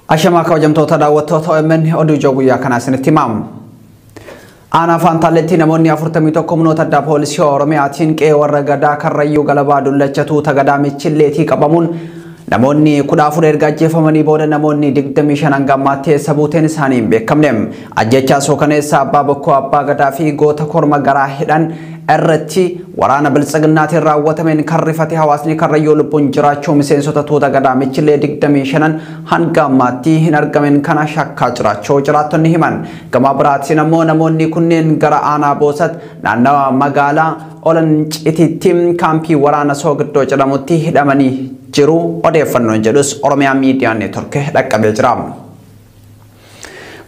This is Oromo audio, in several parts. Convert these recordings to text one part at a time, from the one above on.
Ashama kabajamtoota daawwattoota OMN oduu guyyaa kana isinitti himamu. Aanaa Faantaalleetti namoonni 41 humnoota addaa poolisii Oromiyaatiin qe'ee warra gadaa Karrayyuu Galabaa Dullachatu Tagadaa Michilleetii qabamuun namoonni 14 erga ajjeefamanii booda namoonni 25 hanga ammaatti eessa buuteen isaanii hin beekamne. Ajjechaa sookaneessa abbaa bokkoo abbaa gadaa fi goota korma garaa hidhan irratti waraana biltsiginnaatiin raawwatameen kan rifate hawaasni Karrayyuu lubbuun jiraachuu miseensota tuuta gadaa Michillee 25 hanga ammaatti hin argamin kana shakkaa jiraachuu jiraattonni himan. Gama biraatiin ammoo namoonni kunneen gara aanaa Boosat naannawa magaalaa Olancitiitti kaampii waraana Soogiddoo jedhamutti hidhamanii jiru odeeffannoon jedhus Oromiyaa Miidiyaa Neetwork dhaqqabee jira.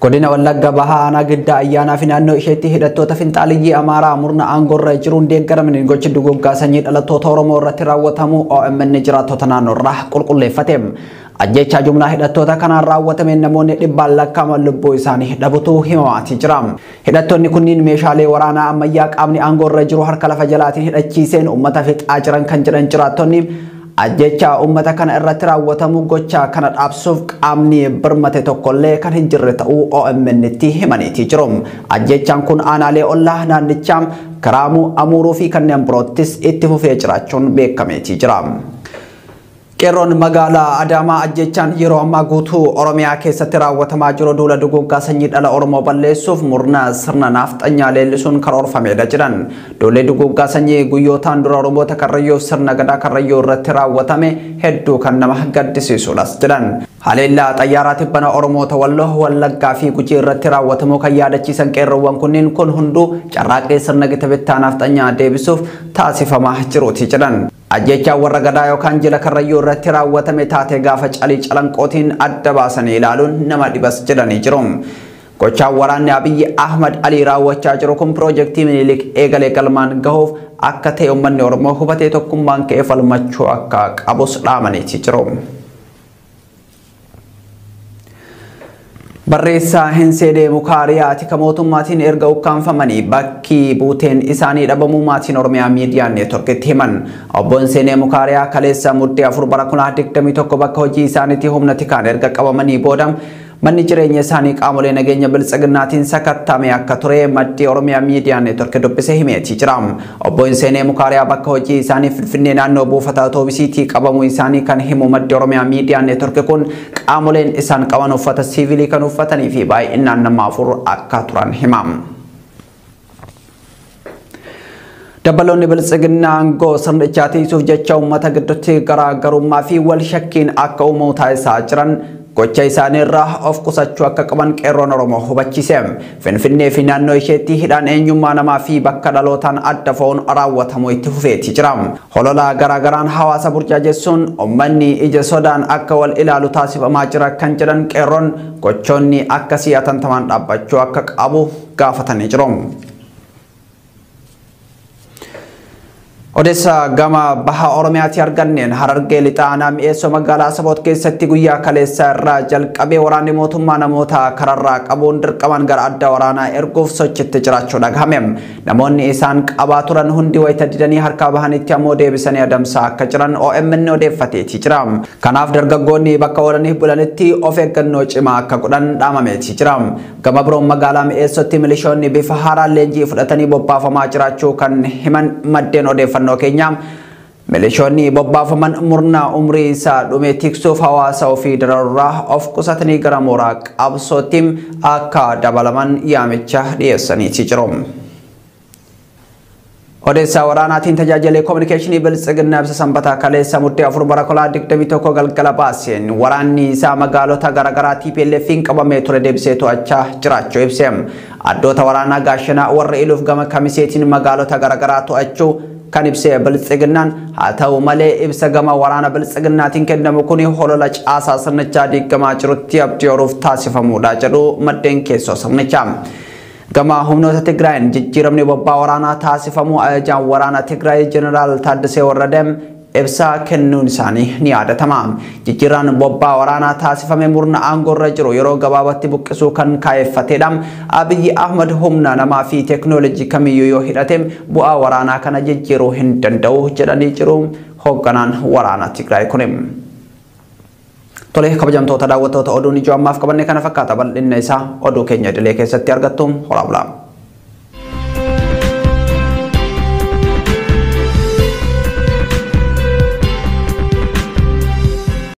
Godina Wallagga Bahaa aanaa Giddaa ayyaanaa fi naannoo isheetti hidhattoota finxaaliyyii Amaaraa murna aangorra jiruun deeggaramanii gochi duguggaa sanyii dhalattoota Oromoo irratti raawwatamu OMN jiraattota naannoo irraa qulqulleeffate. Ajjechaa jumlaa hidhattoota kanaan raawwatameen namoonni dhibbaan lakkaa'aman lubbuu isaanii dhabutu himamaatii jira. Hidhattoonni kunniin meeshaalee waraanaa ammayyaa qaamni aangorra jiru harka lafa jalaatiin hidhachiiseen uummata fixaa jiran kan jedhan jiraattonni ajjecha ummata kana irratti raawwatamu gocha kana dhaabsuuf qaamni birmate tokkollee kan hin jirre ta'uu OMN itti himaniitii jiru. Ajjechaan kun aanaalee ollaa naannichaa Karaamuu, Amuuruu fi kanneen biroottis itti fufee jiraachuun beekameetii jira. Qeerroon magaalaa Adaamaa ajjechaan yeroo ammaa guutuu Oromiyaa keessatti raawwatamaa jiru duula duguggaa sanyii dhala Oromoo balleessuuf murna sirna nafxanyaa leellisuun karoorfameedha jedhan. Duulli duguggaa sanyii guyyootaan dura Oromoota Karrayyuuf sirna gadaa Karrayyuu irratti raawwatame hedduu kan nama gaddisiisuudhas jedhan. Haleellaa xayyaaraa tibbana Oromoota Walloo, Wallaggaa fi Gujii irratti raawwatamu kan yaadachiisan qeerroowwan kunniin kun hunduu carraaqqee sirna gita bittaa nafxanyaa deebisuuf taasifamaa jiruuti jedhan. Ajjechaa warra gadaa yookaan jila Karrayyuu irratti raawwatame taatee gaafa calii calanqootiin adda baasanii ilaaluun nama dhibas jedhanii jiru. Gochaan waraanni Abiyyi Ahmad Alii raawwachaa jiru kun piroojeektii Minilik eegalee galmaan gahuuf akka ta'e uummanni Oromoo hubatee tokkummaan ka'ee falmachuu akka qabus dhaamaniitii jiru. Barreessaa Hinseedee Mukaariyaati kan mootummaatiin erga ukkaanfamanii bakki buuteen isaanii dhabamuu maatiin Oromiyaa Miidiyaa Neetworkitti himan. Obbo Hinseenee Mukaariyaa kaleessa muddee 4 bara 2021 bakka hojii isaaniitti humna tikaan erga qabamanii booda manni jireenya isaanii qaamolee nageenya biltsiginnaatiin sakattame akka ture maddii Oromiyaa Miidiyaa Neetwork dubbisee himeetii jira. Obbo Hinseenee Mukaariyaa bakka hojii isaanii Finfinnee naannoo buufata Atoobisiitii qabamuu isaanii kan himu maddii Oromiyaa Miidiyaa Neetwork kun qaamoleen isaan qaban uffata siivilii kan uffatanii fi baay'inaan nama 4 akka turan himam. Dabaloonni biltsiginnaa aangoo sirnichaa tiisuuf jecha uummata gidduutti garaagarummaa fi wal shakkiin akka uumamu taasisaa jiran gocha isaanii irraa of qusachuu akka qaban qeerroon Oromoo hubachiise. Finfinnee fi naannoo isheetti hidhaan eenyummaa namaa fi bakka dhalootaan adda foon raawwatamu itti fufeetii jira. Holola garaagaraan hawaasa burjaajessuun uummanni ija sodaan akka wal ilaalu taasifamaa jira kan jedhan qeerroon gochoonni akkasii atantamaan dhaabbachuu akka qabu gaafatanii jiru. Odessa gama Baha Oromiyaatti arganneen Harargee lixaanaa mi'eessoo magaalaa Saboot keessatti guyyaa kaleessaa irraa jalqabee waraanni mootummaa namoota kararraa qabuun dirqaman gara adda waraanaa erguuf sochitti jiraachuu dhagahame. Namoonni isaan qabaa turan hundi wayita didanii harkaa bahanitti ammoo deebisanii adamsaa akka jiran OMN odeeffateetii jira. Kanaaf dargaggoonni bakka oolaniif bulanitti of eeggannoo cimaa akka godhan dhaamameetii jira. Gama biroon magaalaa mi'eessootti milishoonni bifa haaraan leenjii fudhatanii bobbaafamaa jiraachuu kan himan maddeen odeeffannoo Kenya. Milishoonni bobbaafaman murna umrii isaa dhume tiksuuf hawaasa ofii dararraa of qusatanii gara mooraa qabsootti akka dabalaman yaamicha dhiyeessaniitii jiru. Odessa waraanaatiin tajaajila kominikeeshinii biltsiginnaa ibsa sanbataa kaleessa muddee 4 bara 2021 galgala baaseen waraanni isaa magaalota garaagaraa TPLF'n qabamee ture deebisee to'achaa jiraachuu ibse. Addoota waraanaa gaashanaa warra iluuf gama kamiseetiin magaalota garaagaraa to'achuu kan ibsee biltsiginnaan haa ta'u malee ibsa gama waraana biltsiginnaatiin kennamu kun holola caasaa sirnichaa diigamaa jirutti abdii horuuf taasifamuudha jedhu maddeen keessoo sirnichaa. Gama humnoota Tigraayin jijjiiramni bobbaa waraanaa taasifamu ajajaan waraana Tigraay Jeneraal Taaddasee Warradee ibsa kennuun isaanii ni yaadatama. Jijjiiraan bobbaa waraanaa taasifame murna aangorra jiru yeroo gabaabatti buqqisuu kan kaayeffatedha. Abiyyi Ahmad humna namaa fi teeknooloojii kamiyyuu yoo hidhate bu'aa waraanaa kana jijjiiruu hin danda'u jedhanii jiru hoogganaan waraana Tigraay kun. Tole kabajamtoota daawwattoota oduun ijoo ammaaf qabanne kana fakkaata bal'inna isaa oduu keenya idilee keessatti argattu horaa bulaa.